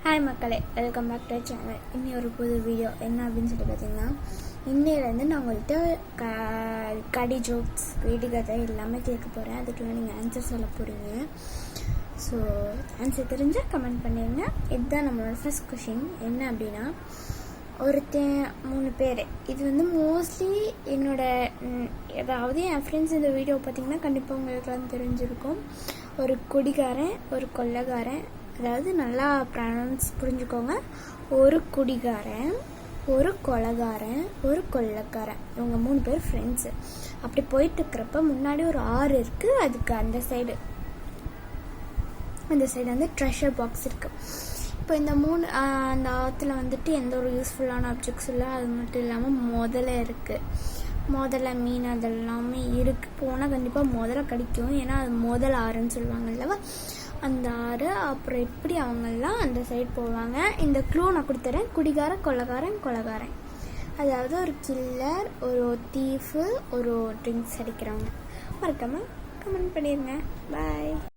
Hi மக்களே, welcome back to channel. இன்னி ஒரு புது வீடியோ என்ன அப்படின்னு சொல்லி பார்த்தீங்கன்னா, இன்னையிலேருந்து நான் உங்கள்கிட்ட கடி ஜோக்ஸ், வீடு கதை எல்லாமே கேட்க போகிறேன். அதுக்குள்ள நீங்கள் ஆன்சர் சொல்ல போகிறீங்க. ஸோ ஆன்சர் தெரிஞ்சால் கமெண்ட் பண்ணிடுங்க. இதுதான் நம்மளோட ஃபர்ஸ்ட் கொஷின். என்ன அப்படின்னா, ஒருத்தன் 3 பேர். இது வந்து மோஸ்ட்லி அதாவது என் ஃப்ரெண்ட்ஸ் இந்த வீடியோ பார்த்தீங்கன்னா கண்டிப்பாக உங்களுக்குலாம் தெரிஞ்சிருக்கும். ஒரு குடிகாரன், ஒரு கொள்ளைக்காரன், அதாவது நல்லா ப்ரனவுன்ஸ் புரிஞ்சுக்கோங்க. ஒரு குடிகாரன், ஒரு கொலைகாரன், ஒரு கொள்ளைக்காரன், இவங்க 3 பேர் ஃப்ரெண்ட்ஸு. அப்படி போயிட்டு இருக்கிறப்ப முன்னாடி ஒரு ஆறு இருக்குது. அதுக்கு அந்த சைடு வந்து ட்ரெஷர் பாக்ஸ் இருக்குது. இப்போ இந்த அந்த ஆற்றுல வந்துட்டு எந்த ஒரு யூஸ்ஃபுல்லான ஆப்ஜெக்ட்ஸ் இல்லை. அது மட்டும் இல்லாமல் முதல்ல இருக்குது. முதல்ல மீன் அதெல்லாமே இருக்குது. போனால் கண்டிப்பாக முதல்ல கிடைக்கும். ஏன்னா அது முதல் ஆறுன்னு சொல்லுவாங்க இல்லவா, அந்த ஆறு. அப்புறம் எப்படி அவங்கெல்லாம் அந்த சைடு போவாங்க. இந்த க்ளூ நான் கொடுத்துறேன். குடிகாரன், கொலைகாரன். அதாவது ஒரு கில்லர், ஒரு தீஃபு, ஒரு ட்ரிங்க்ஸ் அடிக்கிறவங்க. மறக்காமல் கமெண்ட் பண்ணிடுங்க. பாய்.